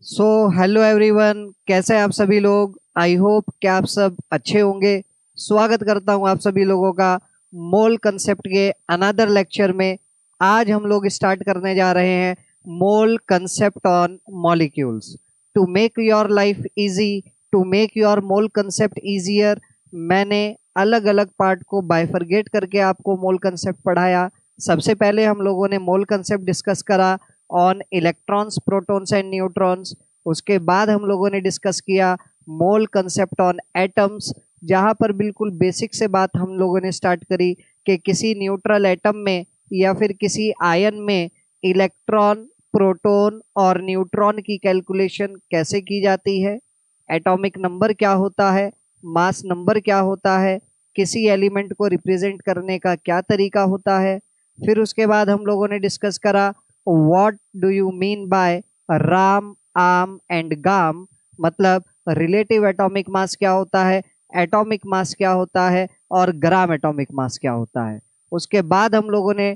So hello everyone, कैसे हैं आप सभी लोग। आई होप कि आप सब अच्छे होंगे। स्वागत करता हूं आप सभी लोगों का मोल कंसेप्ट के अनदर लेक्चर में। आज हम लोग स्टार्ट करने जा रहे हैं mole concept on molecules to make your life easy, to make your mole concept easier. मैंने अलग अलग पार्ट को बाइफरगेट करके आपको मोल कंसेप्ट पढ़ाया। सबसे पहले हम लोगों ने मोल कंसेप्ट डिस्कस करा on electrons, protons and neutrons. उसके बाद हम लोगों ने डिस्कस किया मोल कंसेप्ट ऑन एटम्स, जहां पर बिल्कुल बेसिक से बात हम लोगों ने स्टार्ट करी कि किसी न्यूट्रल एटम में या फिर किसी आयन में इलेक्ट्रॉन, प्रोटॉन और न्यूट्रॉन की कैलकुलेशन कैसे की जाती है, एटॉमिक नंबर क्या होता है, मास नंबर क्या होता है, किसी एलिमेंट को रिप्रेजेंट करने का क्या तरीका होता है। फिर उसके बाद हम लोगों ने डिस्कस करा what do you mean bye Ram, arm and गाम, मतलब रिलेटिव एटॉमिक मास क्या होता है, एटॉमिक मास क्या होता है और ग्राम एटॉमिक मास क्या होता है। उसके बाद हम लोगों ने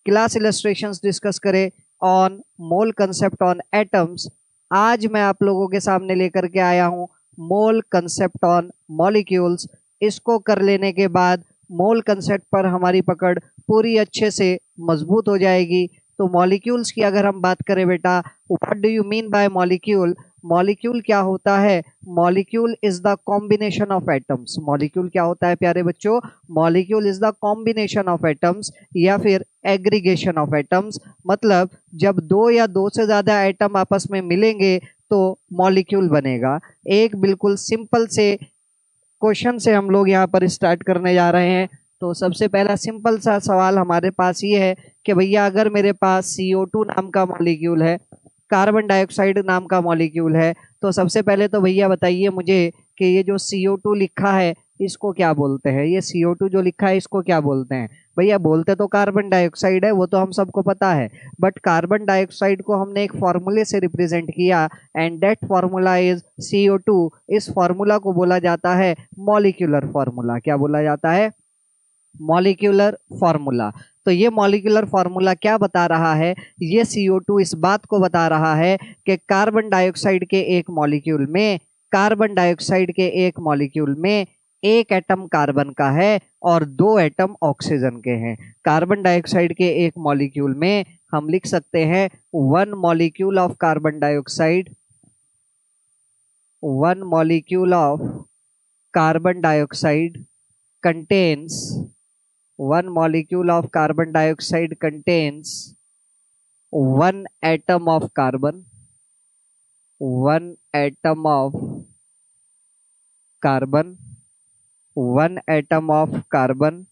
क्लास इलस्ट्रेशंस डिस्कस करे on mole concept on atoms. आज मैं आप लोगों के सामने लेकर के आया हूं मोल कंसेप्ट ऑन मॉलिक्यूल्स। इसको कर लेने के बाद मोल कंसेप्ट पर हमारी पकड़ पूरी अच्छे से मजबूत हो जाएगी। तो मॉलिक्यूल्स की अगर हम बात करें बेटा, what do you mean bye molecule, molecule क्या होता है। Molecule is the combination of atoms. Molecule क्या होता है प्यारे बच्चों, molecule is the combination of atoms या फिर एग्रीगेशन ऑफ एटम्स। मतलब जब दो या दो से ज्यादा एटम आपस में मिलेंगे तो मॉलिक्यूल बनेगा। एक बिल्कुल सिंपल से क्वेश्चन से हम लोग यहाँ पर स्टार्ट करने जा रहे हैं। तो सबसे पहला सिंपल सा सवाल हमारे पास ये है कि भैया अगर मेरे पास CO2 नाम का मॉलिक्यूल है, कार्बन डाइऑक्साइड नाम का मॉलिक्यूल है, तो सबसे पहले तो भैया बताइए मुझे कि ये जो CO2 लिखा है इसको क्या बोलते हैं। ये CO2 जो लिखा है इसको क्या बोलते हैं। भैया बोलते तो कार्बन डाइऑक्साइड है, वो तो हम सबको पता है, बट कार्बन डाइऑक्साइड को हमने एक फॉर्मूले से रिप्रेजेंट किया and that formula is CO2। इस फॉर्मूला को बोला जाता है मॉलिक्यूलर फॉर्मूला। क्या बोला जाता है, मॉलिक्यूलर फॉर्मूला। तो ये मॉलिक्यूलर फॉर्मूला क्या बता रहा है, ये CO2 इस बात को बता रहा है कि कार्बन डाइऑक्साइड के एक मॉलिक्यूल में, कार्बन डाइऑक्साइड के एक मॉलिक्यूल में एक एटम कार्बन का है और दो एटम ऑक्सीजन के हैं। कार्बन डाइऑक्साइड के एक मॉलिक्यूल में हम लिख सकते हैं one molecule of carbon dioxide, one molecule of carbon dioxide contains, one molecule of carbon dioxide contains one atom of carbon, one atom of carbon, one atom of carbon,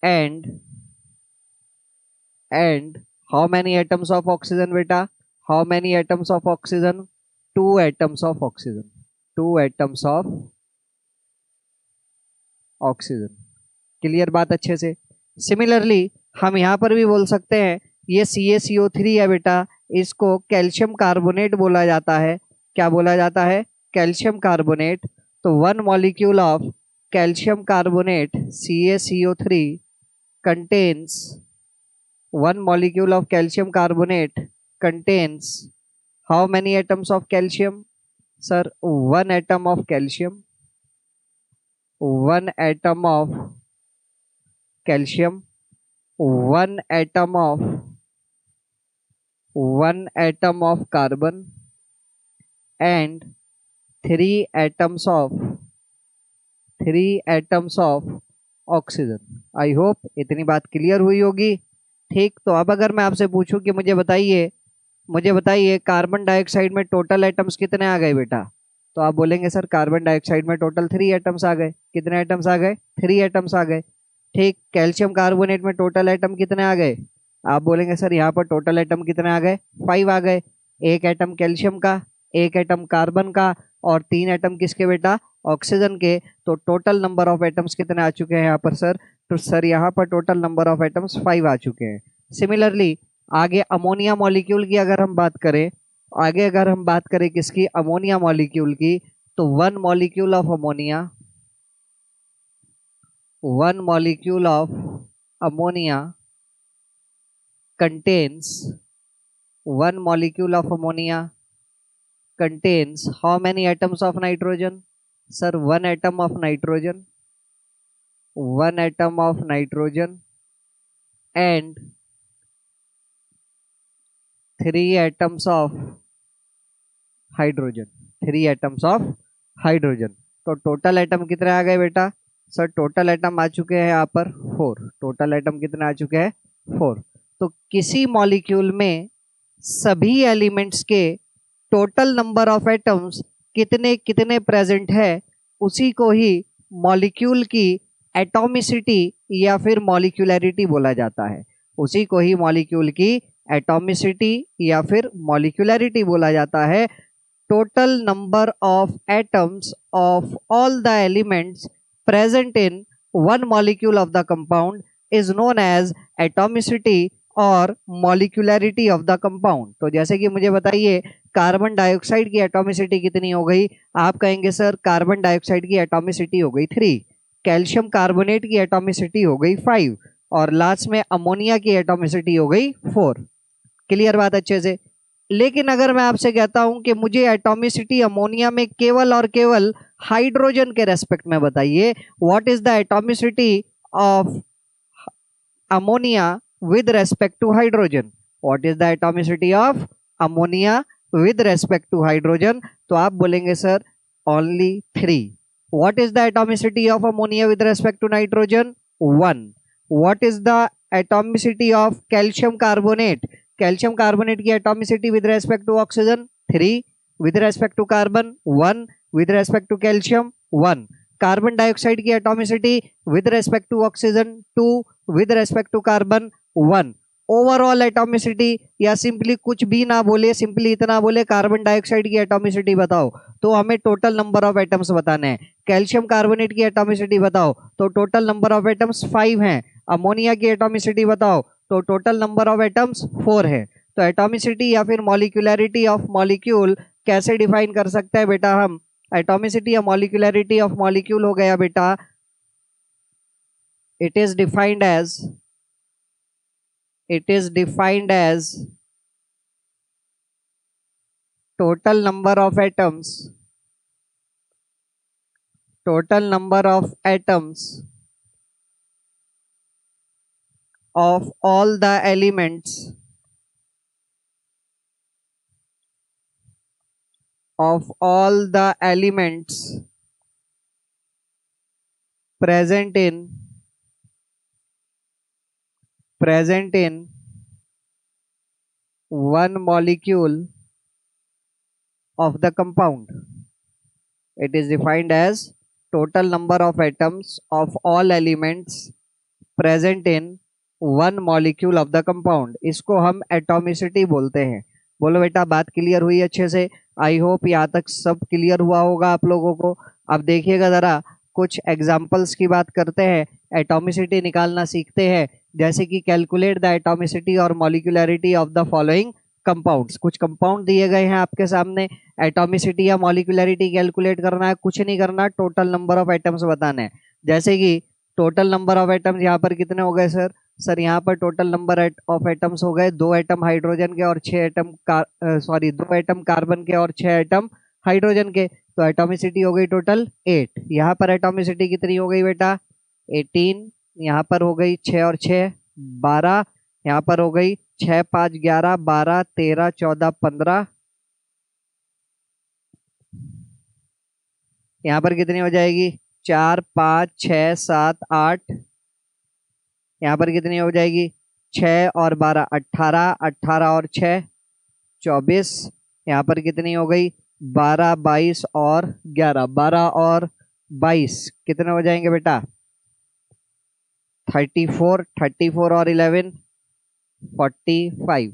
and and how many atoms of oxygen beta, how many atoms of oxygen, two atoms of oxygen, two atoms of oxygen। Clear बात अच्छे से। Similarly हम यहाँ पर भी बोल सकते हैं ये CaCO3 है बेटा, इसको कैल्शियम कार्बोनेट बोला जाता है। क्या बोला जाता है, कैल्शियम कार्बोनेट। तो one molecule of calcium carbonate CaCO3 contains, one molecule of calcium carbonate contains how many atoms of calcium. Sir one atom of calcium, one atom of calcium, one atom of, one atom of carbon and three atoms of, three atoms of oxygen. I hope इतनी बात clear हुई होगी। ठीक, तो अब अगर मैं आपसे पूछूं कि मुझे बताइए कार्बन डाइऑक्साइड में टोटल एटम्स कितने आ गए बेटा, तो आप बोलेंगे सर कार्बन डाइऑक्साइड में टोटल 3 एटम्स आ गए। कितने एटम्स आ गए, 3 एटम्स आ गए। ठीक, कैल्शियम कार्बोनेट में टोटल एटम कितने आ गए, आप बोलेंगे सर यहाँ पर टोटल एटम कितने आ गए, 5 आ गए। एक एटम कैल्शियम का, एक एटम कार्बन का और 3 एटम किसके बेटा, ऑक्सीजन के। तो टोटल नंबर ऑफ एटम्स कितने आ चुके हैं यहाँ पर सर, तो सर यहाँ पर टोटल नंबर ऑफ एटम्स 5 आ चुके हैं। सिमिलरली आगे अमोनिया मॉलिक्यूल की अगर हम बात करें, आगे अगर हम बात करें किसकी, अमोनिया मॉलिक्यूल की, तो one molecule of ammonia, one molecule of ammonia contains, one molecule of ammonia contains how many atoms of nitrogen? Sir, one atom of nitrogen, one atom of nitrogen and three atoms of hydrogen, three atoms of hydrogen. तो total atom कितने आ गए बेटा? Sir total atom आ चुके हैं यहाँ पर 4। Total atom कितने आ चुके हैं? 4। तो किसी मॉलिक्यूल में सभी एलिमेंट्स के टोटल नंबर ऑफ एटम्स कितने कितने प्रेजेंट है, उसी को ही मॉलिक्यूल की एटॉमिसिटी या फिर मॉलिक्यूलैरिटी बोला जाता है। उसी को ही मॉलिक्यूल की एटॉमिसिटी या फिर मॉलिक्यूलैरिटी बोला जाता है। Total number of atoms of all the elements present in one molecule of the compound is known as atomicity और molecularity of the compound। तो जैसे कि मुझे बताइए कार्बन डाइऑक्साइड की एटॉमिसिटी कितनी हो गई? आप कहेंगे सर कार्बन डाइऑक्साइड की एटॉमिसिटी हो गई 3, कैल्शियम कार्बोनेट की एटॉमिसिटी हो गई 5 और लास्ट में अमोनिया की एटॉमिसिटी हो गई 4। क्लियर बात अच्छे से? लेकिन अगर मैं आपसे कहता हूं कि मुझे एटॉमिसिटी अमोनिया में केवल और केवल हाइड्रोजन के रेस्पेक्ट में बताइए, what is the atomicity of ammonia with respect to hydrogen? What is the atomicity of ammonia with respect to hydrogen? तो आप बोलेंगे sir only 3। What is the atomicity of ammonia with respect to nitrogen? 1। What is the atomicity of calcium carbonate? Calcium carbonate की atomicity with respect to oxygen 3, with respect to carbon 1, with respect to calcium 1। Carbon dioxide की atomicity with respect to oxygen 2, with respect to carbon 1। Overall atomicity या simply कुछ भी ना बोले, simply इतना बोले carbon dioxide की एटॉमिसिटी बताओ, तो हमें टोटल नंबर ऑफ एटम्स बताने हैं। कैल्शियम कार्बोनेट की एटॉमिसिटी बताओ, तो टोटल नंबर ऑफ एटम्स 5 हैं। अमोनिया की एटॉमिसिटी बताओ, तो टोटल नंबर ऑफ एटम्स 4 है। तो एटॉमिसिटी या फिर मॉलिक्यूलैरिटी ऑफ मॉलिक्यूल कैसे डिफाइन कर सकते हैं बेटा हम? एटॉमिसिटी या मॉलिक्यूलैरिटी ऑफ मॉलिक्यूल हो गया बेटा, it is defined as total number of atoms of all the elements present in one molecule of the compound. It is defined as total number of atoms of all elements present in one molecule of the compound. इसको हम atomicity बोलते हैं। बोलो बेटा बात clear हुई अच्छे से? आई होप यहाँ तक सब क्लियर हुआ होगा आप लोगों को। अब देखिएगा जरा कुछ एग्जांपल्स की बात करते हैं, एटॉमिसिटी निकालना सीखते हैं। जैसे कि कैलकुलेट द एटॉमिसिटी और मॉलिक्यूलैरिटी ऑफ द फॉलोइंग कंपाउंड्स। कुछ कंपाउंड दिए गए हैं आपके सामने, एटॉमिसिटी या मॉलिक्यूलैरिटी कैलकुलेट करना है, कुछ नहीं करना, टोटल नंबर ऑफ एटम्स बताना है। जैसे कि टोटल नंबर ऑफ एटम्स यहाँ पर कितने हो गए सर? सर यहाँ पर टोटल नंबर ऑफ एटम्स हो गए 2 एटम हाइड्रोजन के और 2 एटम कार्बन के और 6 एटम हाइड्रोजन के। तो एटॉमिसिटी हो गई टोटल 8। यहाँ पर एटॉमिसिटी कितनी हो गई बेटा? 18। यहाँ पर हो गई 6 और 6 12। यहाँ पर हो गई 6 5 11 12 13 14 15। यहाँ पर कितनी हो जाएगी? 4 5 6 7 8। यहाँ पर कितनी हो जाएगी? 6 और 12 18, 18 और 6 24। यहाँ पर कितनी हो गई? 12 22 और 11, 12 और 22 कितने हो जाएंगे बेटा? 34, 34 और 11 45।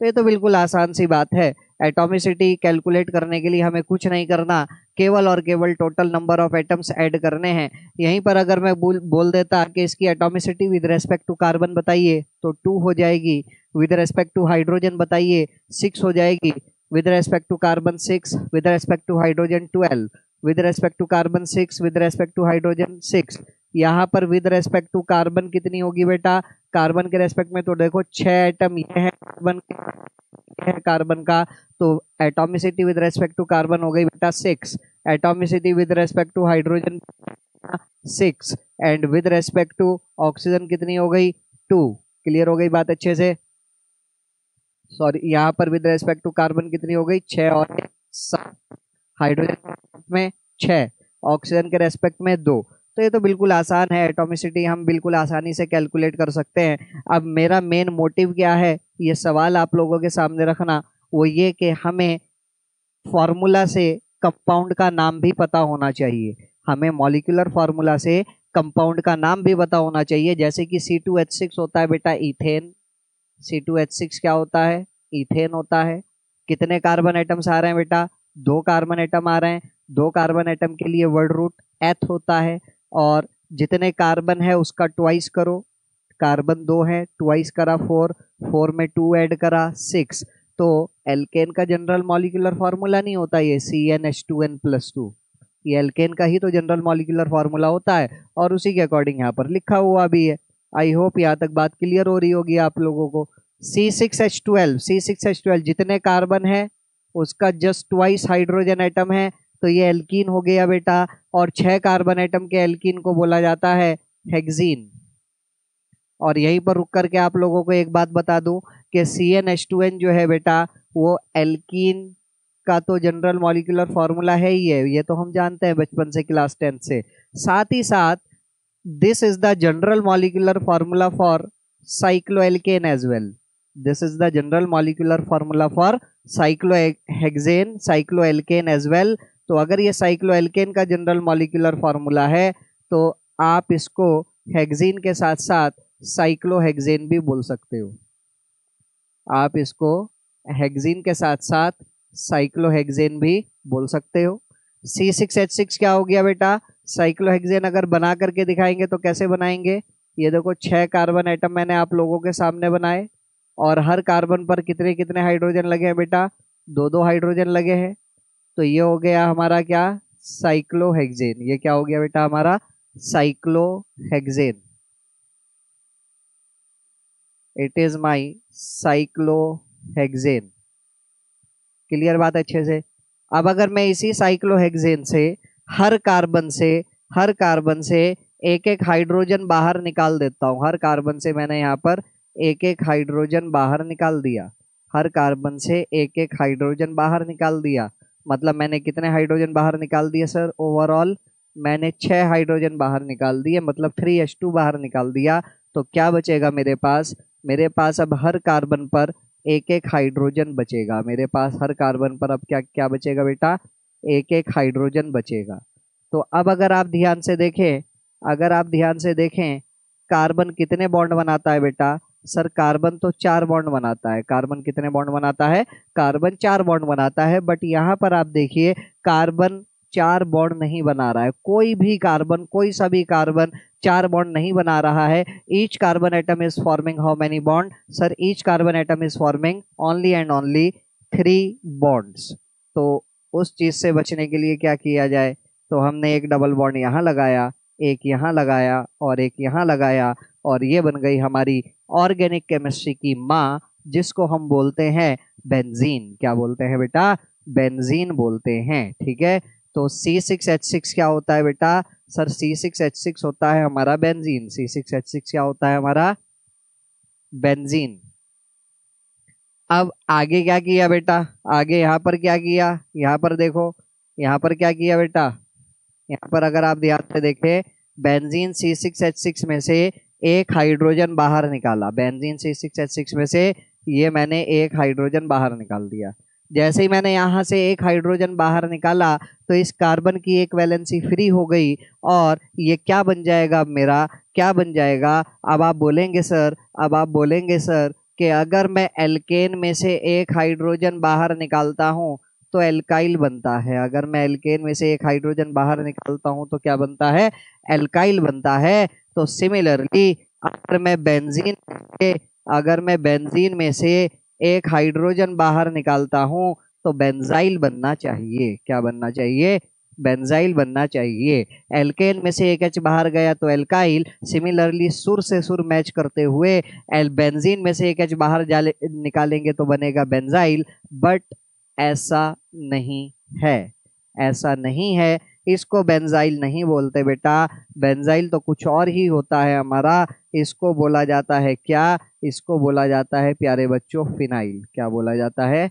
तो ये तो बिल्कुल आसान सी बात है। एटॉमिसिटी कैलकुलेट करने के लिए हमें कुछ नहीं करना, केवल और केवल total number of atoms add करने हैं। यहीं पर अगर मैं बोल देता कि इसकी atomicity with respect to carbon बताइए तो 2 हो जाएगी, विद रेस्पेक्ट टू हाइड्रोजन बताइए 6 हो जाएगी, with respect to carbon 6, with respect to hydrogen 12, with respect to carbon 6, with respect to hydrogen 6। यहाँ पर विद रेस्पेक्ट टू कार्बन कितनी होगी बेटा? कार्बन के रेस्पेक्ट में तो देखो 6 एटम ये है कार्बन का, तो atomicity with respect to carbon हो गई बेटा 6, atomicity with respect to hydrogen 6, and with respect to oxygen कितनी हो गई 2। क्लियर हो गई बात अच्छे से? सॉरी, यहाँ पर विद रेस्पेक्ट टू कार्बन कितनी हो गई 6 और 7, हाइड्रोजन में 6, ऑक्सीजन के रेस्पेक्ट में 2। तो ये तो बिल्कुल आसान है, एटॉमिसिटी हम बिल्कुल आसानी से कैलकुलेट कर सकते हैं। अब मेरा मेन मोटिव क्या है, ये सवाल आप लोगों के सामने रखना, वो ये कि हमें फॉर्मूला से कंपाउंड का नाम भी पता होना चाहिए, हमें मॉलिक्यूलर फॉर्मूला से कंपाउंड का नाम भी पता होना चाहिए। जैसे कि C2H6 होता है बेटा इथेन, C2H6 क्या होता है, इथेन होता है। कितने कार्बन एटम्स आ रहे हैं बेटा, 2 कार्बन एटम आ रहे हैं, 2 कार्बन एटम के लिए वर्ड रूट एथ होता है, और जितने कार्बन है उसका ट्वाइस करो, कार्बन 2 है, ट्वाइस करा 4, 4 में 2 ऐड करा 6। तो एल्केन का जनरल मॉलिक्यूलर फार्मूला नहीं होता ये CnH2n+2, ये एल्केन का ही तो जनरल मॉलिक्यूलर फार्मूला होता है, और उसी के अकॉर्डिंग यहाँ पर लिखा हुआ भी है। आई होप यहाँ तक बात क्लियर हो रही होगी आप लोगों को। C6H12 जितने कार्बन है उसका जस्ट ट्वाइस हाइड्रोजन एटम है, तो ये एल्कीन हो गया बेटा, और 6 कार्बन एटम के एल्कीन को बोला जाता है हेक्सीन। और यहीं पर रुक करके आप लोगों को एक बात बता दूं कि CnH2n जो है बेटा वो एल्कीन का तो जनरल मॉलिक्यूलर फार्मूला है ही है, ये तो हम जानते हैं बचपन से क्लास 10 से। साथ ही साथ this is the general molecular formula for cycloalkane as well, this is the general molecular formula for cyclohexane cycloalkane as well. तो अगर ये साइक्लोएल्केन का जनरल मॉलिक्यूलर फार्मूला है तो आप इसको हेक्सीन के साथ साथ साइक्लोहेक्सेन भी बोल सकते हो, आप इसको हेक्सीन के साथ साथ साइक्लोहेक्सेन भी बोल सकते हो। C6H6 क्या हो गया बेटा, साइक्लोहेक्सेन अगर बना करके दिखाएंगे तो कैसे बनाएंगे, ये देखो 6 कार्बन एटम मैंने आप लोगों के सामने बनाए, और हर कार्बन पर कितने कितने हाइड्रोजन लगे हैं बेटा, 2-2 हाइड्रोजन लगे हैं। तो ये हो गया हमारा क्या, साइक्लोहेक्सेन। ये क्या हो गया बेटा हमारा, cyclohexane. It is my cyclohexane. Clear बात अच्छे से? अब अगर मैं इसी साइक्लोहेक्सेन से हर कार्बन से एक एक हाइड्रोजन बाहर निकाल देता हूं, हर कार्बन से मैंने यहाँ पर एक एक हाइड्रोजन बाहर निकाल दिया, हर कार्बन से एक एक हाइड्रोजन बाहर निकाल दिया, मतलब मैंने कितने हाइड्रोजन बाहर निकाल दिए सर, ओवरऑल मैंने 6 हाइड्रोजन बाहर निकाल दिए, मतलब 3H2 बाहर निकाल दिया। तो क्या बचेगा मेरे पास, मेरे पास अब हर कार्बन पर एक एक हाइड्रोजन बचेगा, मेरे पास हर कार्बन पर अब क्या क्या बचेगा बेटा, एक एक हाइड्रोजन बचेगा। तो अब अगर आप ध्यान से देखें, अगर आप ध्यान से देखें कार्बन कितने बॉन्ड बनाता है बेटा, सर कार्बन तो 4 बॉन्ड बनाता है। कार्बन कितने बॉन्ड बनाता है, कार्बन 4 बॉन्ड बनाता है, बट यहाँ पर आप देखिए कार्बन 4 बॉन्ड नहीं बना रहा है, कोई भी कार्बन, कोई सा भी कार्बन 4 बॉन्ड नहीं बना रहा है। Each carbon atom is forming how many bond, sir each carbon atom is forming only and only 3 bonds. तो उस चीज से बचने के लिए क्या किया जाए, तो हमने एक डबल बॉन्ड यहाँ लगाया, एक यहाँ लगाया और एक यहाँ लगाया, और ये बन गई हमारी ऑर्गेनिक केमिस्ट्री की माँ, जिसको हम बोलते हैं बेंजीन। क्या बोलते हैं बेटा, बेंजीन बोलते हैं। ठीक है, तो C6H6 क्या होता है बेटा, सर C6H6 होता है हमारा बेंजीन, C6H6 क्या होता है हमारा, बेंजीन। अब आगे क्या किया बेटा, आगे यहाँ पर क्या किया, यहाँ पर देखो, यहाँ पर क्या किया बेटा, यहाँ पर अगर आप ध्यान से देखें बेंजीन C6H6 में से एक हाइड्रोजन बाहर निकाला, बेंजीन C6H6 में से ये मैंने एक हाइड्रोजन बाहर निकाल दिया। जैसे ही मैंने यहाँ से एक हाइड्रोजन बाहर निकाला तो इस कार्बन की एक वैलेंसी फ्री हो गई, और ये क्या बन जाएगा मेरा, क्या बन जाएगा, अब आप बोलेंगे सर, अब आप बोलेंगे सर कि अगर मैं एल्केन में से एक हाइड्रोजन बाहर निकालता हूँ तो एल्काइल बनता है, अगर मैं एल्केन में से एक हाइड्रोजन बाहर निकालता हूँ तो क्या बनता है, एल्काइल बनता है। तो सिमिलरली अगर मैं बेंजीन में से एक हाइड्रोजन बाहर निकालता हूं तो बेंजाइल बनना चाहिए। क्या बनना चाहिए, बेंजाइल बनना चाहिए। एल्केन में से एक H बाहर गया तो एल्काइल। सिमिलरली सुर से सुर मैच करते हुए एल बेंजीन में से एक H बाहर निकालेंगे तो बनेगा बेंजाइल। बट ऐसा नहीं है, ऐसा नहीं है, इसको बेंजाइल नहीं बोलते बेटा। बेंजाइल तो कुछ और ही होता है हमारा। इसको बोला जाता है क्या? इसको बोला जाता है प्यारे बच्चों फिनाइल। क्या बोला जाता है?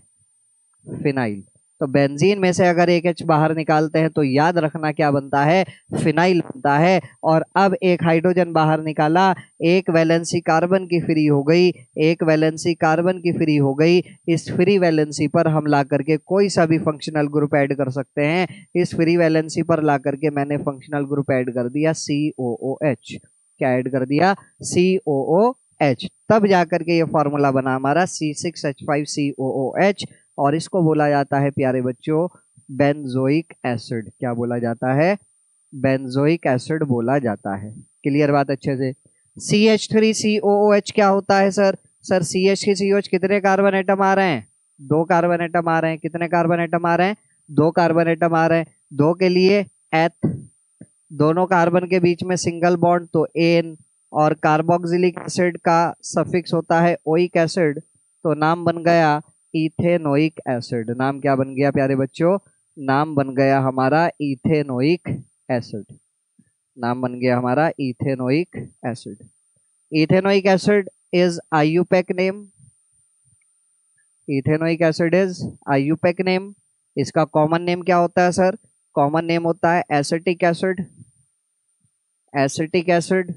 फिनाइल। तो बेंजीन में से अगर एक H बाहर निकालते हैं तो याद रखना क्या बनता है? फिनाइल बनता है। और अब एक हाइड्रोजन बाहर निकाला, एक वैलेंसी कार्बन की फ्री हो गई, एक वैलेंसी कार्बन की फ्री हो गई। इस फ्री वैलेंसी पर हम ला करके कोई सा भी फंक्शनल ग्रुप ऐड कर सकते हैं। इस फ्री वैलेंसी पर ला करके मैंने फंक्शनल ग्रुप ऐड कर दिया COOH। क्या ऐड कर दिया? COOH। तब जाकर के ये फॉर्मूला बना हमारा C6H5COOH। और इसको बोला जाता है प्यारे बच्चों बेंजोइक एसिड। क्या बोला जाता है? बेंजोइक एसिड बोला जाता है। क्लियर बात अच्छे से? CH3COOH क्या होता है सर? सर CH3COH कितने कार्बन एटम आ रहे हैं? 2 कार्बन एटम आ रहे हैं। कितने कार्बन एटम आ रहे हैं? 2 कार्बन एटम आ रहे हैं। 2 के लिए एथ, दोनों कार्बन के बीच में सिंगल बॉन्ड तो एन, और कार्बोक्सिलिक एसिड का सफिक्स होता है ओइक एसिड, तो नाम बन गया इथेनोइक एसिड। नाम क्या बन गया प्यारे बच्चों? नाम बन गया हमारा इथेनोइक एसिड। नाम बन गया हमारा ethanoic acid. Ethanoic acid is IUPAC name. Ethanoic acid is IUPAC name. इसका कॉमन नेम क्या होता है सर? कॉमन नेम होता है acetic acid. Acetic acid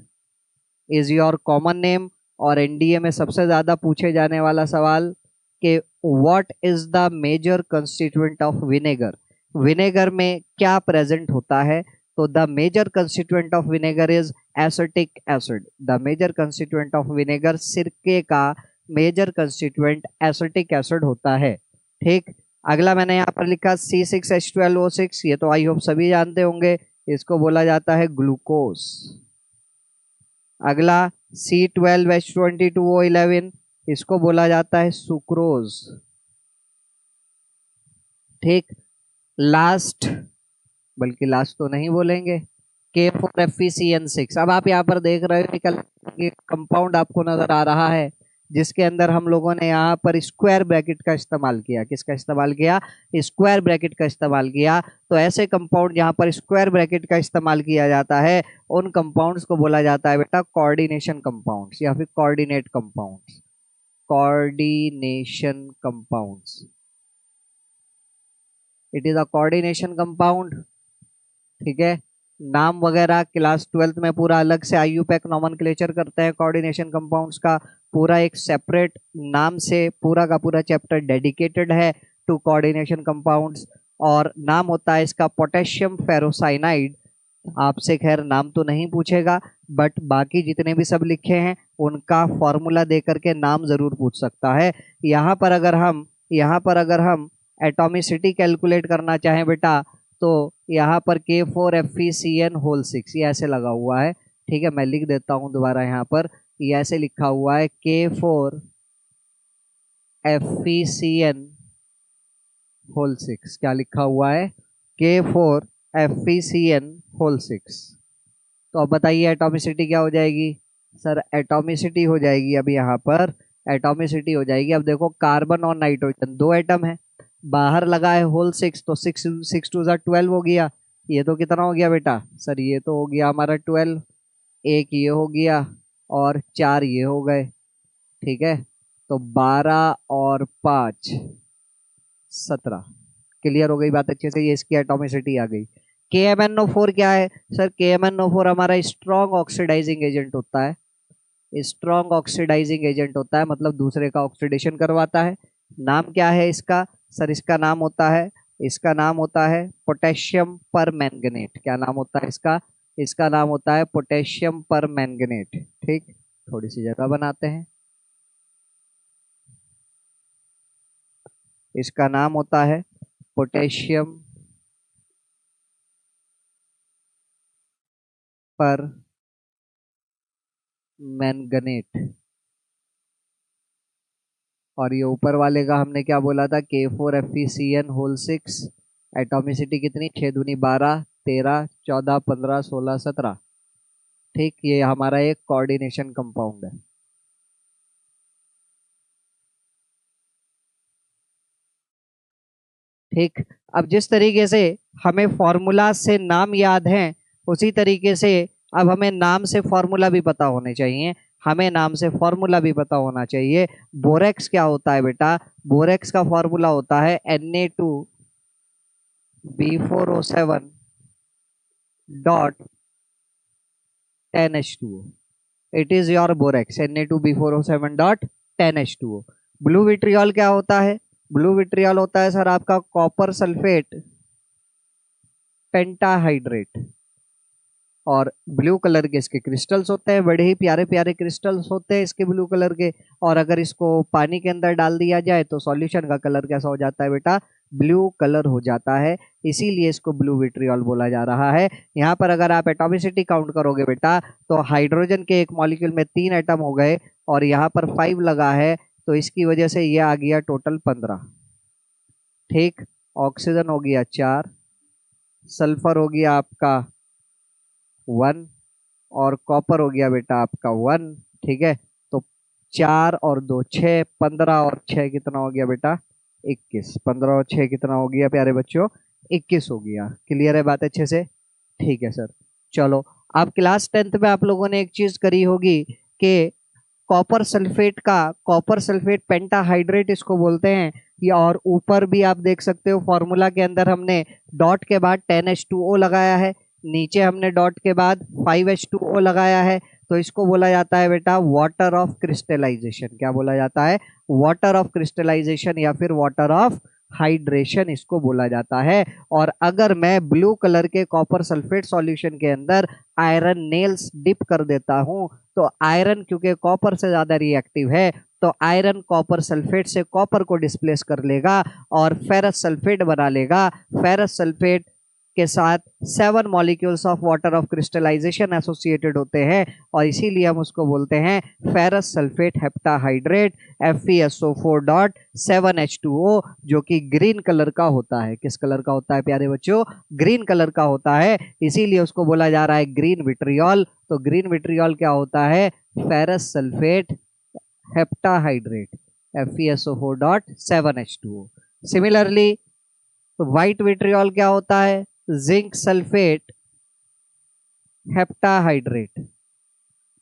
is your common name. और एनडीए में सबसे ज्यादा पूछे जाने वाला सवाल कि what is the major constituent of vinegar. Vinegar में क्या प्रेजेंट होता है? तो the major constituent of vinegar is acetic acid. The major constituent of vinegar, सिरके का मेजर कंस्टिट्यूएंट एसिटिक एसिड होता है। ठीक। अगला मैंने यहाँ पर लिखा C6H12O6। ये तो आई होप सभी जानते होंगे, इसको बोला जाता है ग्लूकोज। अगला C12H22O11, इसको बोला जाता है सुक्रोज। ठीक। लास्ट, बल्कि लास्ट तो नहीं बोलेंगे, K4FeCN6। अब आप यहाँ पर देख रहे हो निकल कंपाउंड आपको नजर आ रहा है, जिसके अंदर हम लोगों ने यहाँ पर स्क्वायर ब्रैकेट का इस्तेमाल किया। किसका इस्तेमाल किया? स्क्वायर ब्रैकेट का इस्तेमाल किया। तो ऐसे कंपाउंड जहाँ पर स्क्वायर ब्रैकेट का इस्तेमाल किया जाता है, उन कंपाउंड्स को बोला जाता है बेटा कोऑर्डिनेशन कंपाउंड्स या फिर coordinate compounds. Coordination compounds, it is a coordination compound. ठीक है। नाम वगैरह क्लास 12th में पूरा अलग से आईयूपैक नॉमेनक्लेचर करते हैं कोऑर्डिनेशन कंपाउंड्स का। पूरा एक सेपरेट नाम से पूरा का पूरा चैप्टर डेडिकेटेड है टू कोऑर्डिनेशन कंपाउंड्स। और नाम होता है इसका पोटेशियम फेरोसाइनाइड। आपसे खैर नाम तो नहीं पूछेगा, बट बाकी जितने भी सब लिखे हैं उनका फॉर्मूला दे करके नाम जरूर पूछ सकता है। यहाँ पर अगर हम एटॉमिसिटी कैलकुलेट करना चाहें बेटा, तो यहाँ पर K4FeCN6 ये ऐसे लगा हुआ है। ठीक है, मैं लिख देता हूँ दोबारा। यहाँ पर ये ऐसे लिखा हुआ है K4FeCN6। क्या लिखा हुआ है? K4FeCN6। तो अब बताइए एटॉमिसिटी क्या हो जाएगी? सर एटॉमिसिटी हो जाएगी, अब यहाँ पर एटॉमिसिटी हो जाएगी। अब देखो कार्बन और नाइट्रोजन 2 एटम है, बाहर लगा है होल 6, तो 6 2 12 हो गया। ये तो कितना हो गया बेटा? सर ये तो हो गया हमारा 12। एक ये हो गया और 4 ये हो गए। ठीक है, तो 12 और 5 17। क्लियर हो गई बात अच्छे से? ये इसकी एटॉमिसिटी आ गई। KMnO4 क्या है? सर KMnO4 हमारा स्ट्रॉन्ग ऑक्सीडाइजिंग एजेंट होता है। स्ट्रॉन्ग ऑक्सीडाइजिंग एजेंट होता है, मतलब दूसरे का ऑक्सीडेशन करवाता है। नाम क्या है इसका? सर इसका नाम होता है पोटेशियम परमैंगनेट। क्या नाम होता है इसका? इसका नाम होता है पोटेशियम परमैंगनेट। ठीक, थोड़ी सी जगह बनाते हैं। इसका नाम होता है पोटेशियम पर मैंगनेट। और ये ऊपर वाले का हमने क्या बोला था? K4FeCN6। एटॉमिसिटी कितनी, 6 दूनी 12, 13, 14, 15, 16, 17। ठीक, ये हमारा एक कोऑर्डिनेशन कंपाउंड है। ठीक, अब जिस तरीके से हमें फॉर्मूला से नाम याद हैं, उसी तरीके से अब हमें नाम से फॉर्मूला भी पता होने चाहिए। हमें नाम से फॉर्मूला भी पता होना चाहिए। बोरेक्स क्या होता है बेटा? बोरेक्स का फॉर्मूला होता है Na2B4O7 dot 10H2O। It is your borax, Na2B4O7 dot 10H2O। Blue vitriol क्या होता है? ब्लू विट्रियल होता है सर आपका कॉपर सल्फेट पेंटाहाइड्रेट। और ब्लू कलर के इसके क्रिस्टल्स होते हैं, बड़े ही प्यारे प्यारे क्रिस्टल्स होते हैं इसके ब्लू कलर के। और अगर इसको पानी के अंदर डाल दिया जाए तो सॉल्यूशन का कलर कैसा हो जाता है बेटा? ब्लू कलर हो जाता है। इसीलिए इसको ब्लू विट्रियल बोला जा रहा है। यहाँ पर अगर आप एटॉमिसिटी काउंट करोगे बेटा, तो हाइड्रोजन के एक मॉलिक्यूल में 3 एटम हो गए और यहाँ पर 5 लगा है, तो इसकी वजह से ये आ गया टोटल 15। ठीक, ऑक्सीजन हो गया 4, सल्फर हो गया आपका 1 और कॉपर हो गया बेटा आपका 1। ठीक है, तो 4 और 2 6, 15 और 6 कितना हो गया बेटा? 21। 15 और 6 कितना हो गया प्यारे बच्चों? 21 हो गया। क्लियर है बात अच्छे से? ठीक है सर। चलो, अब क्लास 10th में आप लोगों ने एक चीज करी होगी कि कॉपर सल्फेट का, कॉपर सल्फेट पेंटाहाइड्रेट इसको बोलते हैं। या और ऊपर भी आप देख सकते हो फॉर्मूला के अंदर हमने डॉट के बाद 10H2O लगाया है, नीचे हमने डॉट के बाद 5H2O लगाया है। तो इसको बोला जाता है बेटा वाटर ऑफ क्रिस्टलाइजेशन। क्या बोला जाता है? वाटर ऑफ क्रिस्टलाइजेशन या फिर वाटर ऑफ हाइड्रेशन इसको बोला जाता है। और अगर मैं ब्लू कलर के कॉपर सल्फेट सॉल्यूशन के अंदर आयरन नेल्स डिप कर देता हूं, तो आयरन क्योंकि कॉपर से ज्यादा रिएक्टिव है, तो आयरन कॉपर सल्फेट से कॉपर को डिस्प्लेस कर लेगा और फेरस सल्फेट बना लेगा। फेरस सल्फेट के साथ 7 molecules of water of crystallisation associated होते हैं और इसीलिए हम उसको बोलते हैं ferrous sulphate heptahydrate FeSO4 dot 7H2O, जो कि ग्रीन कलर का होता है। किस कलर का होता है प्यारे बच्चों? ग्रीन कलर का होता है, इसीलिए उसको बोला जा रहा है ग्रीन विट्रियल। तो ग्रीन विट्रियल क्या होता है? Ferrous sulphate heptahydrate FeSO4 dot 7H2O। Similarly white vitriol क्या होता है? Zinc sulphate heptahydrate,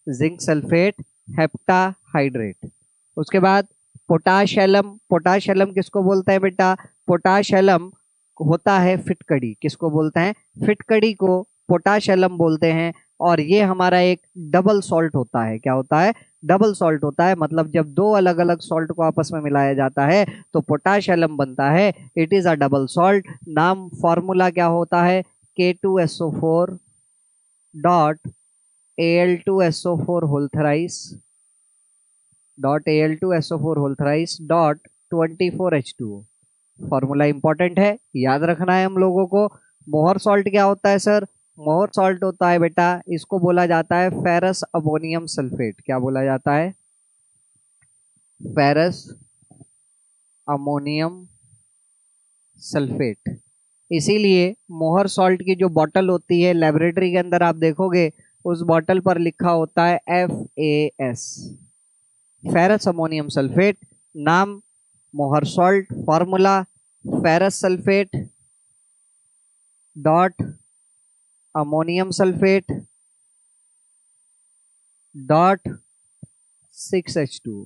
zinc sulphate heptahydrate. उसके बाद पोटाश एलम, पोटाश एलम किसको बोलते हैं बेटा? पोटाश एलम होता है फिटकड़ी। किसको बोलते हैं? फिटकड़ी को पोटाश एलम बोलते हैं। और ये हमारा एक डबल सॉल्ट होता है। क्या होता है? डबल सॉल्ट होता है। मतलब जब दो अलग अलग सॉल्ट को आपस में मिलाया जाता है तो पोटाश एलम बनता है। It is a double salt. नाम फॉर्मूला क्या होता है? K2SO4 dot Al2SO4 whole thrice dot Al2SO4 whole thrice dot 24H2O। Formula important है, याद रखना है हम लोगों को। मोहर सॉल्ट क्या होता है सर? मोहर सॉल्ट होता है बेटा, इसको बोला जाता है फेरस अमोनियम सल्फेट। क्या बोला जाता है? Ferrous ammonium sulphate. इसीलिए मोहर सॉल्ट की जो बॉटल होती है लेबोरेटरी के अंदर आप देखोगे, उस बॉटल पर लिखा होता है FAS, फेरस अमोनियम सल्फेट। नाम Mohr salt, formula ferrous sulphate dot ammonium sulphate dot 6H2O।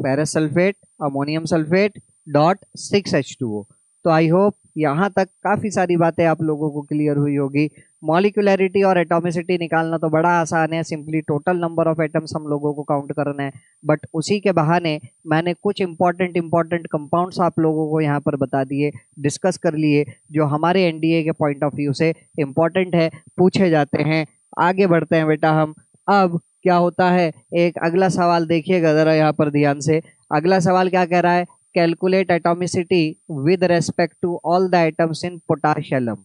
Ferrous sulphate ammonium sulphate dot 6H2O। तो आई होप यहाँ तक काफ़ी सारी बातें आप लोगों को क्लियर हुई होगी। मॉलिक्यूलरिटी और एटॉमिसिटी निकालना तो बड़ा आसान है, simply total number of atoms हम लोगों को काउंट करना है। बट उसी के बहाने मैंने कुछ इंपॉर्टेंट कंपाउंड्स आप लोगों को यहाँ पर बता दिए, डिस्कस कर लिए, जो हमारे एनडीए के पॉइंट ऑफ व्यू से इंपॉर्टेंट है, पूछे जाते हैं। आगे बढ़ते हैं बेटा हम। अब क्या होता है, एक अगला सवाल देखिएगा जरा यहाँ पर ध्यान से। अगला सवाल क्या कह रहा है? Calculate atomicity with respect to all the atoms in potash alum.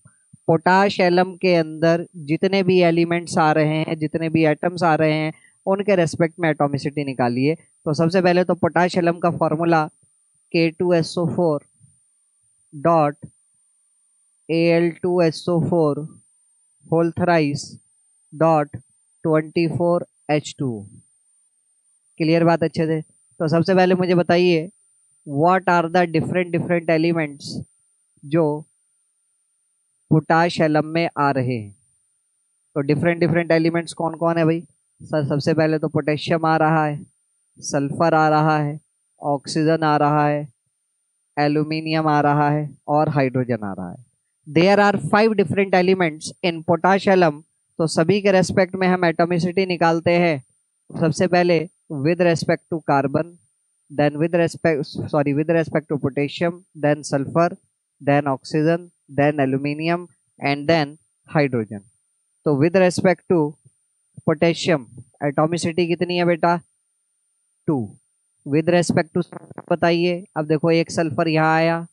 Potash alum के अंदर जितने भी एलिमेंट्स आ रहे हैं, जितने भी एटम्स आ रहे हैं, उनके रेस्पेक्ट में एटॉमिसिटी निकालिए। तो सबसे पहले तो पोटाश एलम का formula K2SO4 dot Al2SO4 whole thrice dot 24H2। Clear बात अच्छे से? तो सबसे पहले मुझे बताइए what are the different different elements जो पोटाश एलम में आ रहे हैं। तो डिफरेंट डिफरेंट एलिमेंट्स कौन कौन है भाई? सर सबसे पहले तो पोटेशियम आ रहा है, सल्फर आ रहा है, ऑक्सीजन आ रहा है, एल्यूमिनियम आ रहा है और हाइड्रोजन आ रहा है। There are 5 different elements in potash alum. तो सभी के रेस्पेक्ट में हम एटॉमिसिटी निकालते हैं। सबसे पहले with respect to carbon, then with respect to potassium, then sulfur, then oxygen, then aluminium and then hydrogen। तो with respect to potassium atomicity कितनी है बेटा? 2। विद रेस्पेक्ट टू बताइए, अब देखो एक सल्फर यहाँ आया,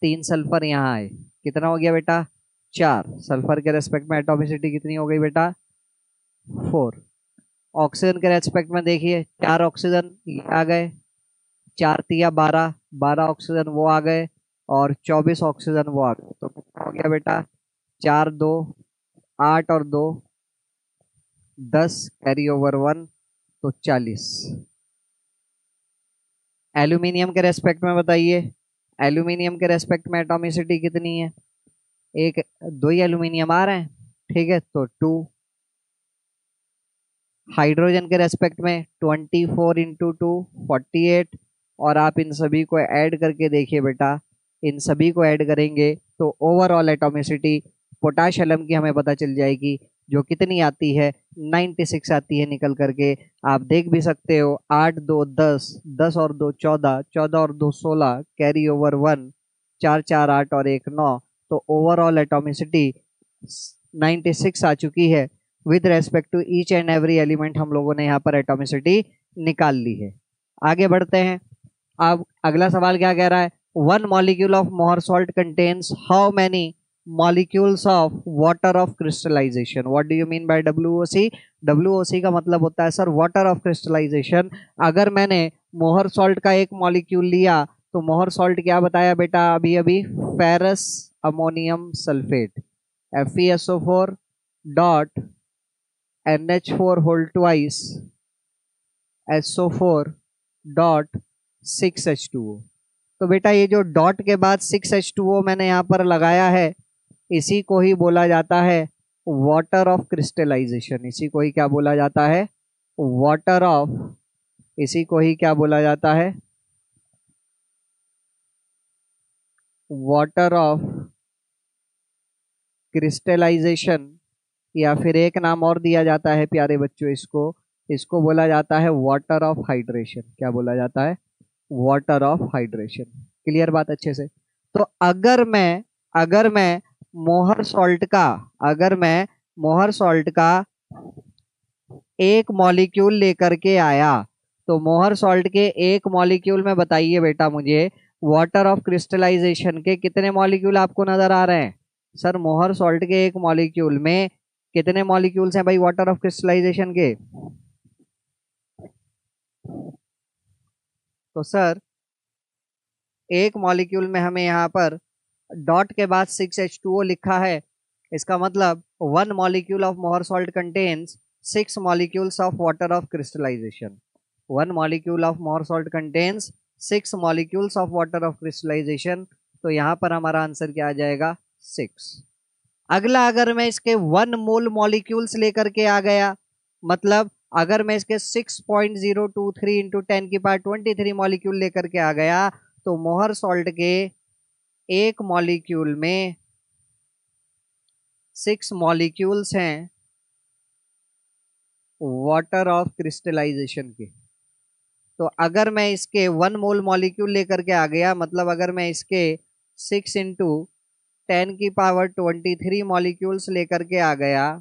3 सल्फर यहाँ आए, कितना हो गया बेटा? 4। सल्फर के रेस्पेक्ट में एटॉमिसिटी कितनी हो गई बेटा? 4। ऑक्सीजन के रेस्पेक्ट में देखिए 4 ऑक्सीजन ये आ गए, 4 तिया 12, 12 ऑक्सीजन वो आ गए और 24 ऑक्सीजन वो आ गए। तो कितना हो गया बेटा? 4 2 8 और 2 10, कैरी ओवर 1 तो 40। एल्यूमिनियम के रेस्पेक्ट में बताइए, एल्यूमिनियम के रेस्पेक्ट में एटॉमिसिटी कितनी है? एक 2 ही एल्यूमिनियम आ रहे हैं, ठीक है, तो 2। हाइड्रोजन के रेस्पेक्ट में 24 इंटू 2 48। और आप इन सभी को ऐड करके देखिए बेटा, इन सभी को ऐड करेंगे तो ओवरऑल एटॉमिसिटी पोटाश एलम की हमें पता चल जाएगी, जो कितनी आती है? 96 आती है निकल करके। आप देख भी सकते हो 8 2 10, 10 और 2 14, 14 और 2 16, कैरी ओवर 1, 4 4 8 और 1 9। तो ओवरऑल एटॉमिसिटी 96 आ चुकी है। With respect to each and every element हम लोगों ने यहाँ पर एटॉमिसिटी निकाल ली है। आगे बढ़ते हैं। अब अगला सवाल क्या कह रहा है? 1 molecule of Mohr salt contains how many molecules of water of crystallisation. What do you mean by WOC? WOC का मतलब होता है सर वाटर ऑफ क्रिस्टलाइजेशन। अगर मैंने मोहर सॉल्ट का एक मॉलिक्यूल लिया तो मोहर सॉल्ट क्या बताया बेटा अभी अभी? Ferrous ammonium sulphate, FeSO4 dot NH4 whole twice SO4 dot 6H2O। तो बेटा ये जो डॉट के बाद 6H2O मैंने यहाँ पर लगाया है, इसी को ही बोला जाता है वाटर ऑफ क्रिस्टलाइजेशन। इसी को ही क्या बोला जाता है? वाटर ऑफ, इसी को ही क्या बोला जाता है? Water of crystallization. या फिर एक नाम और दिया जाता है प्यारे बच्चों इसको, इसको बोला जाता है वाटर ऑफ हाइड्रेशन। क्या बोला जाता है? Water of hydration. क्लियर बात अच्छे से? तो अगर मैं मोहर सॉल्ट का, अगर मैं मोहर सॉल्ट का एक मॉलिक्यूल लेकर के आया, तो मोहर सॉल्ट के एक मॉलिक्यूल में बताइए बेटा मुझे वाटर ऑफ क्रिस्टलाइजेशन के कितने मॉलिक्यूल आपको नजर आ रहे हैं? सर मोहर सॉल्ट के एक मॉलिक्यूल में कितने मॉलिक्यूल्स हैं भाई वाटर ऑफ क्रिस्टलाइजेशन के? तो सर एक मॉलिक्यूल में हमें यहाँ पर डॉट के बाद 6H2O लिखा है, इसका मतलब 1 molecule of Mohr salt contains 6 molecules of water of crystallization. 1 molecule of Mohr salt contains 6 molecules of water of crystallization. तो यहाँ पर हमारा आंसर क्या आ जाएगा? 6। अगला, अगर मैं इसके 1 मोल मॉलिक्यूल्स लेकर के आ गया, मतलब अगर मैं इसके 6.023 इंटू 10 की पावर 23 मॉलिक्यूल लेकर के आ गया, तो मोहर सॉल्ट के एक मॉलिक्यूल में 6 मॉलिक्यूल्स हैं वाटर ऑफ क्रिस्टलाइजेशन के। तो अगर मैं इसके 1 मोल मॉलिक्यूल लेकर के आ गया, मतलब अगर मैं इसके 6 इंटू 10 की पावर 23 मॉलिक्यूल्स लेकर के आ गया,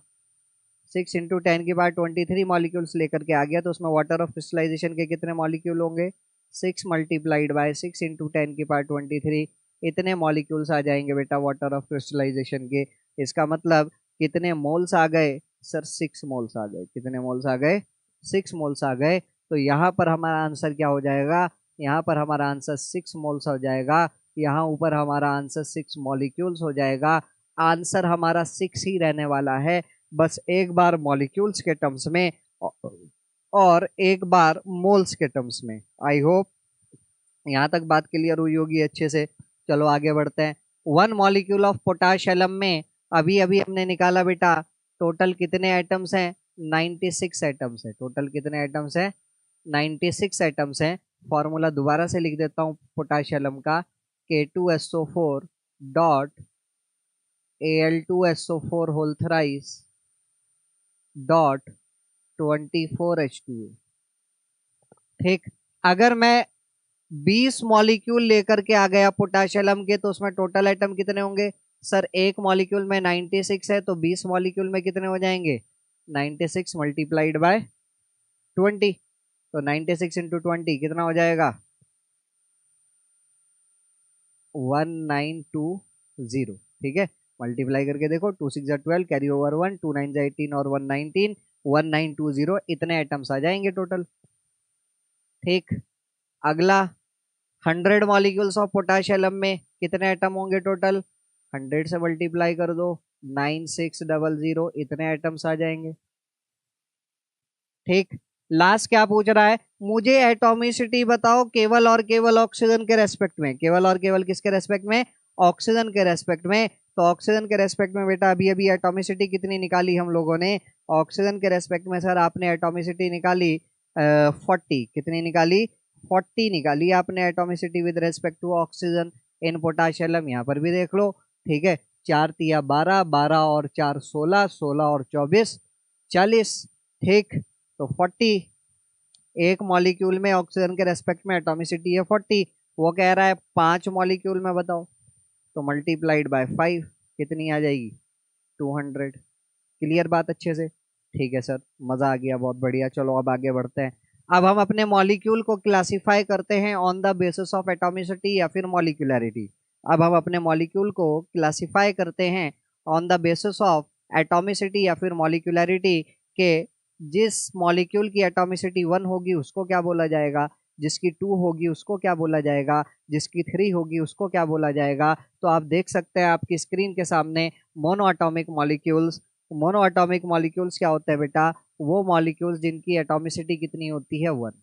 6 इंटू 10 की पावर 23 मॉलिक्यूल्स लेकर के आ गया, तो उसमें वाटर ऑफ क्रिस्टलाइजेशन के कितने मॉलिक्यूल होंगे? 6 मल्टीप्लाइड बाय 6 इंटू 10 की पावर 23, इतने मॉलिक्यूल्स आ जाएंगे बेटा वाटर ऑफ क्रिस्टलाइजेशन के। इसका मतलब कितने मोल्स आ गए? सर 6 मोल्स आ गए। कितने मोल्स आ गए? 6 मोल्स आ गए। तो यहाँ पर हमारा आंसर क्या हो जाएगा? यहाँ पर हमारा आंसर 6 मोल्स हो जाएगा। यहाँ ऊपर हमारा आंसर 6 मॉलिक्यूल्स हो जाएगा। आंसर हमारा 6 ही रहने वाला है, बस एक बार मॉलिक्यूल्स के टर्म्स में और एक बार मोल्स के टर्म्स में। आई होप यहाँ तक बात क्लियर हुई होगी अच्छे से। चलो आगे बढ़ते हैं। 1 मॉलिक्यूल ऑफ पोटाश एलम में अभी अभी हमने निकाला बेटा, टोटल कितने एटम्स हैं? 96 एटम्स है। टोटल कितने एटम्स हैं? 96 एटम्स हैं। फॉर्मूला दोबारा से लिख देता हूँ पोटाश एलम का, K2SO4 dot Al2SO4 whole thrice dot 24H2O। ठीक, अगर मैं 20 मॉलिक्यूल लेकर के आ गया पोटाशियम के, तो उसमें टोटल एटम कितने होंगे? सर एक मॉलिक्यूल में 96 है, तो 20 मॉलिक्यूल में कितने हो जाएंगे? 96 मल्टीप्लाइड बाय 20, तो 96 इंटू 20 कितना हो जाएगा? 1920। ठीक है, मल्टीप्लाई करके देखो, 2 6 12, कैरी ओवर 1, 2 9 18 और 119, 1920, इतने एटम्स आ जाएंगे टोटल। ठीक, अगला 100 मॉलिक्यूल्स ऑफ पोटाशियम में कितने एटम होंगे टोटल? 100 से मल्टीप्लाई कर दो, 9600, इतने एटम्स आ जाएंगे। ठीक, लास्ट क्या पूछ रहा है? मुझे एटॉमिसिटी बताओ केवल और केवल ऑक्सीजन के रेस्पेक्ट में। केवल और केवल किसके रेस्पेक्ट में? ऑक्सीजन के रेस्पेक्ट में। तो ऑक्सीजन के रेस्पेक्ट में बेटा अभी अभी एटॉमिसिटी कितनी निकाली हम लोगों ने? ऑक्सीजन के रेस्पेक्ट में सर आपने एटॉमिसिटी निकाली 40। कितनी निकाली? 40 निकाली आपने atomicity with respect to oxygen in potassium. यहाँ पर भी देख लो। ठीक है, 4 तिया 12, 12 और 4 16, 16 और 24 40। ठीक, तो 40 एक मॉलिक्यूल में ऑक्सीजन के रेस्पेक्ट में एटॉमिसिटी है 40। वो कह रहा है 5 मॉलिक्यूल में बताओ, तो मल्टीप्लाइड बाय 5 कितनी आ जाएगी? 200। क्लियर बात अच्छे से? ठीक है सर, मजा आ गया, बहुत बढ़िया। चलो अब आगे बढ़ते हैं। अब हम अपने मॉलिक्यूल को क्लासिफाई करते हैं on the basis of atomicity या फिर मॉलिक्यूलैरिटी। अब हम अपने मॉलिक्यूल को क्लासिफाई करते हैं on the basis of atomicity या फिर मॉलिक्यूलैरिटी के जिस मॉलिक्यूल की एटॉमिसिटी 1 होगी उसको क्या बोला जाएगा, जिसकी 2 होगी उसको क्या बोला जाएगा, जिसकी 3 होगी उसको क्या बोला जाएगा। तो आप देख सकते हैं आपकी स्क्रीन के सामने mono atomic molecules. Mono atomic molecules क्या होते हैं बेटा? वो मॉलिक्यूल्स जिनकी एटॉमिसिटी कितनी होती है? 1।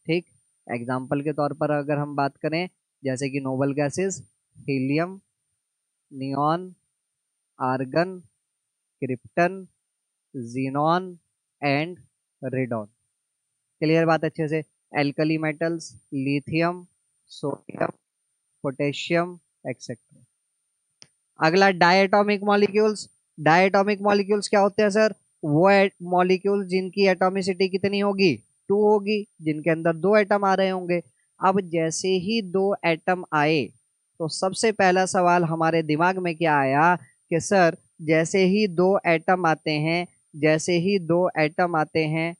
ठीक, एग्जाम्पल के तौर पर अगर हम बात करें, जैसे कि noble gases, helium, neon, argon, krypton, xenon and radon. Clear बात अच्छे से? Alkali metals, lithium, sodium, potassium etcetera. अगला डायटोमिक मॉलिक्यूल्स। डायटोमिक मॉलिक्यूल्स क्या होते हैं सर? वो मॉलिक्यूल्स जिनकी एटॉमिसिटी कितनी होगी? 2 होगी, जिनके अंदर 2 एटम आ रहे होंगे। अब जैसे ही 2 एटम आए, तो सबसे पहला सवाल हमारे दिमाग में क्या आया कि सर जैसे ही 2 एटम आते हैं, जैसे ही 2 एटम आते हैं,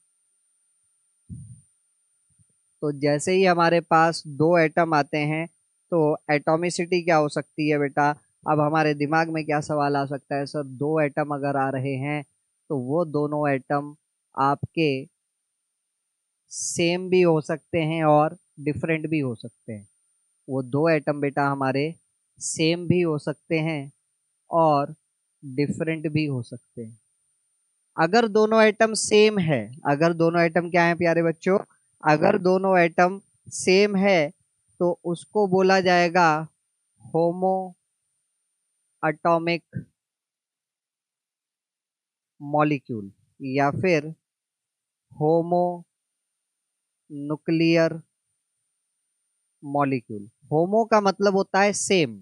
तो जैसे ही हमारे पास 2 एटम आते हैं, तो एटॉमिसिटी क्या हो सकती है बेटा? अब हमारे दिमाग में क्या सवाल आ सकता है? सर 2 एटम अगर आ रहे हैं, तो वो दोनों एटम आपके सेम भी हो सकते हैं और डिफरेंट भी हो सकते हैं। वो 2 एटम बेटा हमारे सेम भी हो सकते हैं और डिफरेंट भी हो सकते हैं। अगर दोनों एटम सेम है, अगर दोनों एटम क्या है प्यारे बच्चों? अगर दोनों एटम सेम है, तो उसको बोला जाएगा होमो एटॉमिक मॉलिक्यूल या फिर होमो न्यूक्लियर मॉलिक्यूल। होमो का मतलब होता है सेम।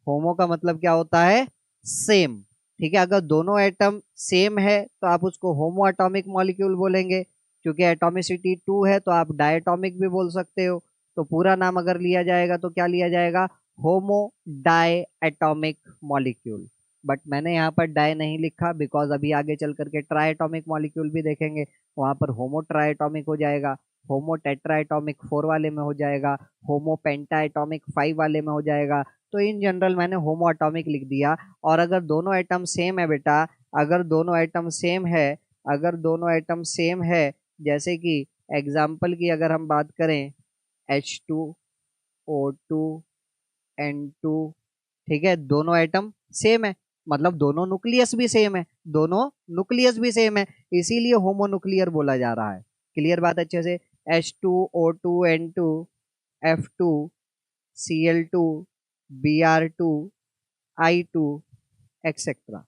होमो का मतलब क्या होता है? सेम। ठीक है, अगर दोनों एटम सेम है तो आप उसको होमो एटॉमिक मॉलिक्यूल बोलेंगे। क्योंकि एटॉमिसिटी 2 है तो आप डायटोमिक भी बोल सकते हो। तो पूरा नाम अगर लिया जाएगा तो क्या लिया जाएगा? होमो डाई एटॉमिक मॉलिक्यूल। बट मैंने यहाँ पर डाई नहीं लिखा, बिकॉज अभी आगे चल करके ट्राई एटॉमिक मॉलिक्यूल भी देखेंगे, वहां पर होमो ट्राई एटॉमिक हो जाएगा, होमो टेट्रा एटॉमिक 4 वाले में हो जाएगा, होमो पेंटा एटॉमिक 5 वाले में हो जाएगा। तो इन जनरल मैंने होमो एटॉमिक लिख दिया। और अगर दोनों एटम सेम है बेटा, अगर दोनों एटम सेम है, अगर दोनों एटम सेम है, जैसे कि एग्जाम्पल की अगर हम बात करें H2O2 N2। ठीक है, दोनों एटम सेम है, मतलब दोनों न्यूक्लियस भी सेम है, दोनों न्यूक्लियस भी सेम है, इसीलिए होमोन्यूक्लियर बोला जा रहा है। क्लियर बात अच्छे से। H2O2 N2 F2 Cl2 Br2 I2 etcetera.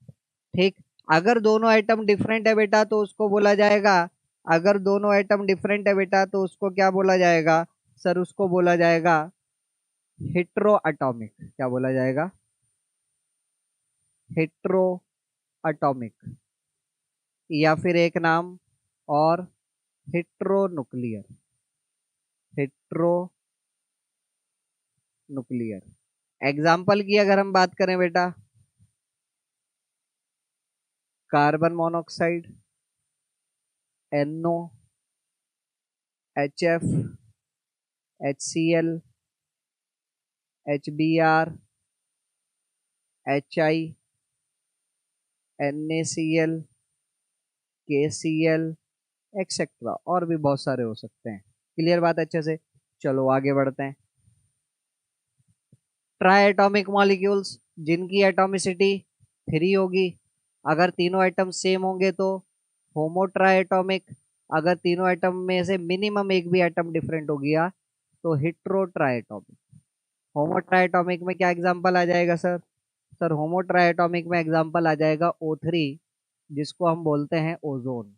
ठीक, अगर दोनों एटम डिफरेंट है बेटा तो उसको बोला जाएगा, अगर दोनों एटम डिफरेंट है बेटा तो उसको क्या बोला जाएगा सर, उसको बोला जाएगा हेट्रो एटॉमिक। क्या बोला जाएगा? हेट्रो एटॉमिक, या फिर एक नाम और हेट्रोन्यूक्लियर। हेट्रोन्यूक्लियर एग्जाम्पल की अगर हम बात करें बेटा, carbon monoxide NO HF HCl HBr HI NaCl KCl etcetera, और भी बहुत सारे हो सकते हैं। क्लियर बात अच्छे से। चलो आगे बढ़ते हैं। ट्राई एटॉमिक मॉलिक्यूल्स जिनकी एटॉमिसिटी 3 होगी, अगर तीनों एटम सेम होंगे तो होमो ट्राई एटॉमिक, अगर तीनों एटम में से मिनिमम एक भी एटम डिफरेंट हो गया तो हेट्रो ट्राई एटॉमिक। होमो ट्राई एटॉमिक में क्या एग्जांपल आ जाएगा सर? सर होमो ट्राई एटॉमिक में एग्जांपल आ जाएगा O3, जिसको हम बोलते हैं ओजोन।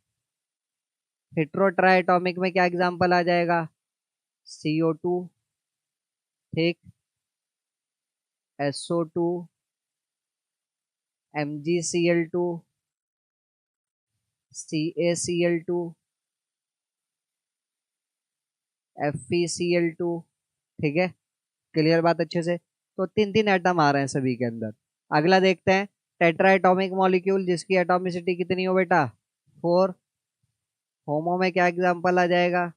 हेट्रो ट्राई एटॉमिक में क्या एग्जांपल आ जाएगा? CO2, ठीक, SO2 MgCl2 CaCl2 FeCl2। ठीक है, क्लियर बात अच्छे से। तो तीन तीन एटम आ रहे हैं सभी के अंदर। अगला देखते हैं टेट्रा एटॉमिक मॉलिक्यूल जिसकी एटॉमिसिटी कितनी हो बेटा? 4। होमो में क्या एग्जांपल आ जाएगा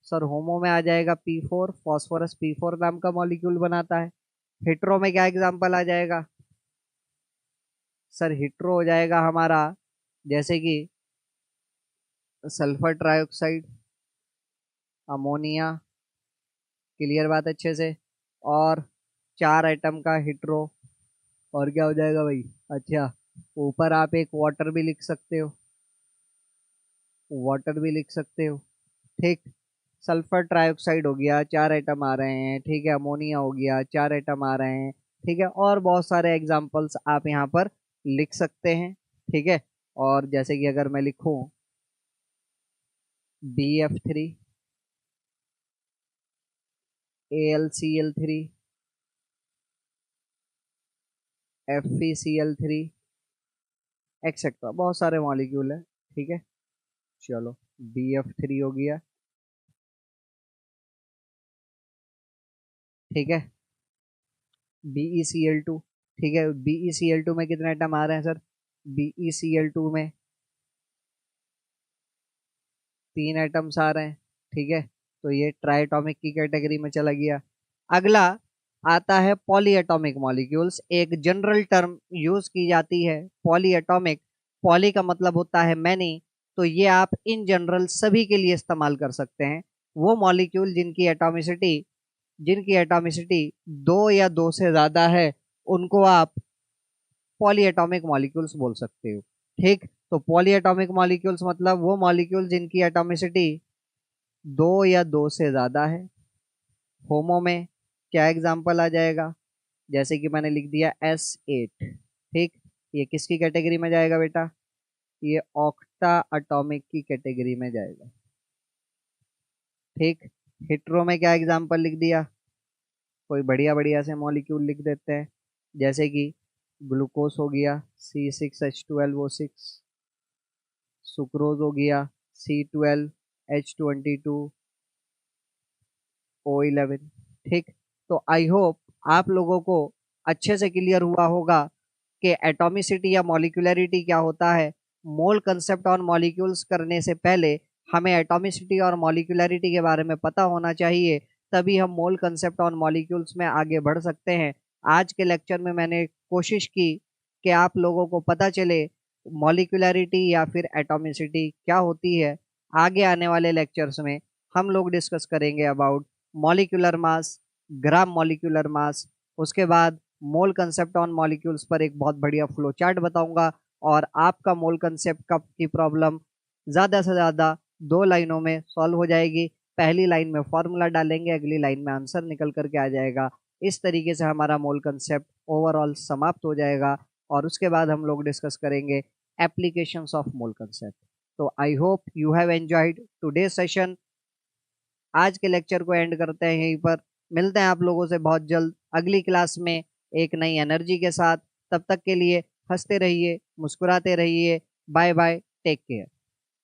सर? होमो में आ जाएगा P4, फॉस्फोरस P4 नाम का मॉलिक्यूल बनाता है। हेट्रो में क्या एग्जांपल आ जाएगा सर? हेट्रो हो जाएगा हमारा जैसे कि सल्फर ट्राइऑक्साइड, अमोनिया। क्लियर बात अच्छे से। और 4 एटम का हेट्रो, और क्या हो जाएगा भाई? अच्छा, ऊपर आप एक वाटर भी लिख सकते हो, वाटर भी लिख सकते हो। ठीक, सल्फर ट्राइऑक्साइड हो गया, 4 एटम आ रहे हैं। ठीक है, अमोनिया हो गया, 4 एटम आ रहे हैं। ठीक है, और बहुत सारे एग्जाम्पल्स आप यहाँ पर लिख सकते हैं। ठीक है, और जैसे कि अगर मैं लिखूं BF3 AlCl3 FeCl3 एक्सेट्रा, बहुत सारे मॉलिक्यूल है। ठीक है, चलो BF3 हो गया। ठीक है, BeCl2। ठीक है, BeCl2 में कितने एटम आ रहे हैं सर? BeCl2 में 3 एटम्स आ रहे हैं। ठीक है, तो ये ट्राइएटॉमिक की कैटेगरी में चला गया। अगला आता है पॉलीएटॉमिक मॉलिक्यूल्स। एक जनरल टर्म यूज की जाती है पॉलीएटॉमिक। पॉली का मतलब होता है मैनी, तो ये आप इन जनरल सभी के लिए इस्तेमाल कर सकते हैं। वो मॉलिक्यूल जिनकी एटॉमिसिटी 2 या 2 से ज़्यादा है उनको आप पॉलीएटॉमिक मॉलिक्यूल्स बोल सकते हो। ठीक, तो पॉलीएटॉमिक मॉलिक्यूल्स मतलब वो मॉलिक्यूल जिनकी एटॉमिसिटी 2 या 2 से ज़्यादा है। होमो में क्या एग्जाम्पल आ जाएगा? जैसे कि मैंने लिख दिया S8। ठीक, ये किसकी कैटेगरी में जाएगा बेटा? ये ऑक्टा एटॉमिक की कैटेगरी में जाएगा। ठीक, हेट्रो में क्या एग्जाम्पल लिख दिया? कोई बढ़िया बढ़िया से मॉलिक्यूल लिख देते हैं, जैसे कि ग्लूकोज हो गया C6H12O6, सुक्रोज हो गया C12H22O11। ठीक, तो आई होप आप लोगों को अच्छे से क्लियर हुआ होगा कि एटॉमिसिटी या मॉलिक्यूलरिटी क्या होता है। मोल कंसेप्ट ऑन मॉलिक्यूल्स करने से पहले हमें एटॉमिसिटी और मॉलिक्यूलरिटी के बारे में पता होना चाहिए, तभी हम मोल कंसेप्ट ऑन मॉलिक्यूल्स में आगे बढ़ सकते हैं। आज के लेक्चर में मैंने कोशिश की कि आप लोगों को पता चले मॉलिक्यूलरिटी या फिर एटॉमिसिटी क्या होती है। आगे आने वाले लेक्चर्स में हम लोग डिस्कस करेंगे about molecular mass, gram molecular mass, उसके बाद मोल कंसेप्ट ऑन मॉलिक्यूल्स पर एक बहुत बढ़िया फ्लो चार्ट बताऊंगा, और आपका मोल कंसेप्ट कप की प्रॉब्लम ज़्यादा से ज़्यादा 2 लाइनों में सॉल्व हो जाएगी। पहली लाइन में फॉर्मूला डालेंगे, अगली लाइन में आंसर निकल करके आ जाएगा। इस तरीके से हमारा मोल कंसेप्ट ओवरऑल समाप्त हो जाएगा, और उसके बाद हम लोग डिस्कस करेंगे एप्लीकेशंस ऑफ मोल कंसेप्ट। तो I hope you have enjoyed today session. आज के लेक्चर को एंड करते हैं यहीं पर। मिलते हैं आप लोगों से बहुत जल्द अगली क्लास में एक नई एनर्जी के साथ। तब तक के लिए हंसते रहिए, मुस्कुराते रहिए। Bye bye, take care.